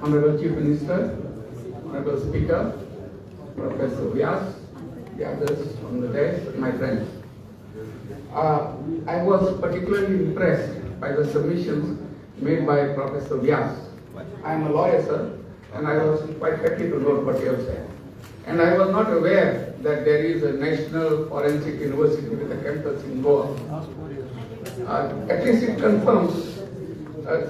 Honorable Chief Minister, Honorable Speaker, Professor Vyas, the others on the desk, my friends. I was particularly impressed by the submissions made by Professor Vyas. I am a lawyer, sir, and I was quite happy to note what you have said. And I was not aware that there is a National Forensic University with a campus in Goa. At least it confirms,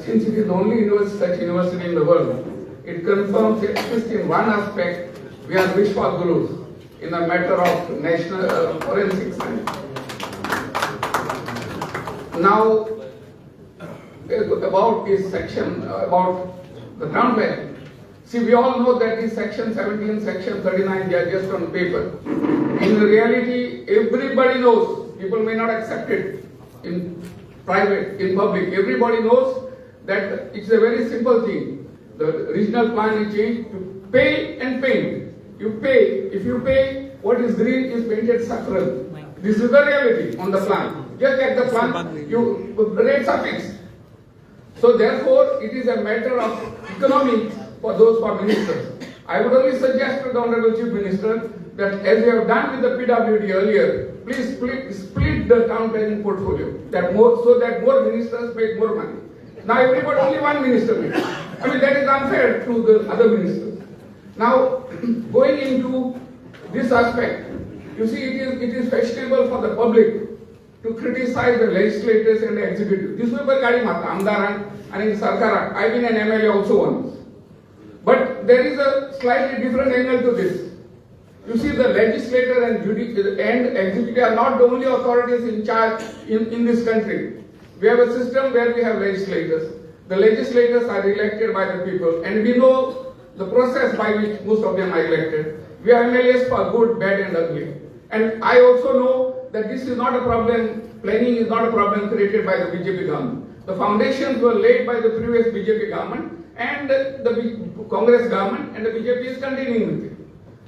since it is the only such university in the world, it confirms at least in one aspect we are Vishwa Gurus in the matter of national forensic science. Now, about this section, about the ground value. See, we all know that this section 17, section 39, they are just on paper. In reality, everybody knows, people may not accept it in private, in public, everybody knows that it's a very simple thing. The regional plan is changed to pay and paint. You pay, if you pay, what is green is painted saffron. This is the reality on the plan. Just like the plan, rates are fixed. So therefore, it is a matter of economics for those who are ministers. I would only suggest to the Honorable Chief Minister that as you have done with the PWD earlier, please split the town planning portfolio so that more ministers make more money. Now everybody only one minister makes. I mean, that is unfair to the other ministers. Now, going into this aspect, you see, it is fashionable for the public to criticize the legislators and the executive. This will be Kadi Mata, Amdaran, and in Sarkaran. I've been an MLA also once. But there is a slightly different angle to this. You see, the legislator and executive are not the only authorities in charge in this country. We have a system where we have legislators. The legislators are elected by the people, and we know the process by which most of them are elected. We have MLAs for good, bad, and ugly. And I also know that this is not a problem, planning is not a problem created by the BJP government. The foundations were laid by the previous BJP government and the Congress government, and the BJP is continuing with it.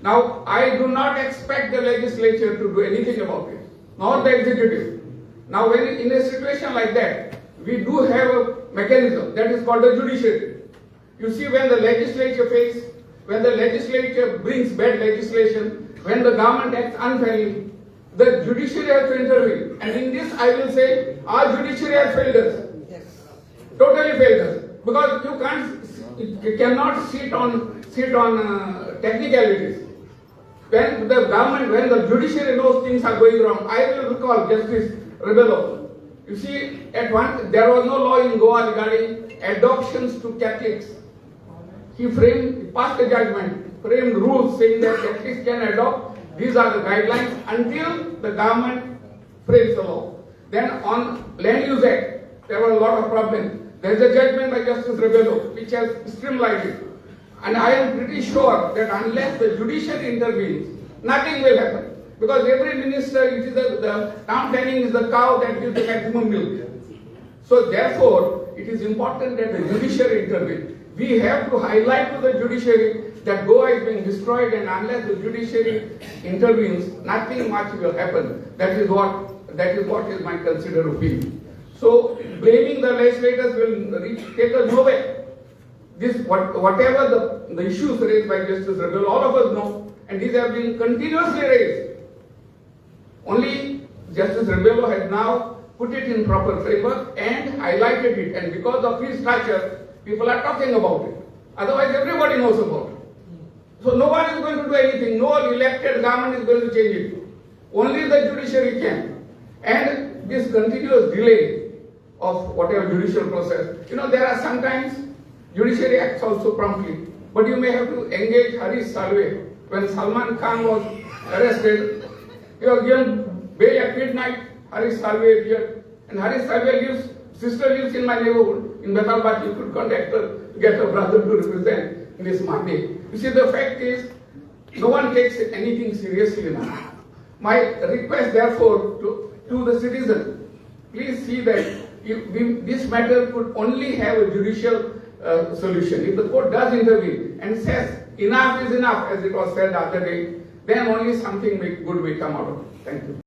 Now, I do not expect the legislature to do anything about it, nor the executive. Now, when in a situation like that, we do have a mechanism that is called the judiciary. You see, when the legislature fails, when the legislature brings bad legislation, when the government acts unfairly, the judiciary has to intervene. And in this, I will say, our judiciary has failed us. Yes. Totally failed us. Because you cannot sit on technicalities. When the government, when the judiciary knows things are going wrong, I will recall Justice Radharao. You see, there was no law in Goa regarding adoptions to Catholics. He passed a judgment, framed rules saying that Catholics can adopt. These are the guidelines until the government frames the law. Then on Land Use Act, there were a lot of problems. There is a judgment by Justice Radharao which has streamlined it. And I am pretty sure that unless the judiciary intervenes, nothing will happen. Because every minister, the town planning is the cow that gives the maximum milk. So therefore, it is important that the judiciary intervene. We have to highlight to the judiciary that Goa is being destroyed, and unless the judiciary intervenes, nothing much will happen. That is what is my considered opinion. So blaming the legislators will take us nowhere. Whatever the issues raised by Justice Radharao, all of us know, and these have been continuously raised. Only Justice Radharao has now put it in proper framework and highlighted it, and because of his stature, people are talking about it. Otherwise, everybody knows about it. So no one is going to do anything. No elected government is going to change it. Only the judiciary can. And this continuous delay of whatever judicial process. You know, there are sometimes judiciary acts also promptly. But you may have to engage Harish Salve. When Salman Khan was arrested, he was given bail at midnight. Harish Salve appeared. And Harish Salve's sister lives in my neighborhood, in Betalbat. You could contact her to get her brother to represent in this Monday. You see, the fact is, no one takes anything seriously now. My request, therefore, to the citizen, please see that this matter could only have a judicial solution. If the court does intervene and says enough is enough, as it was said the other day, then only something good will come out of it. Thank you.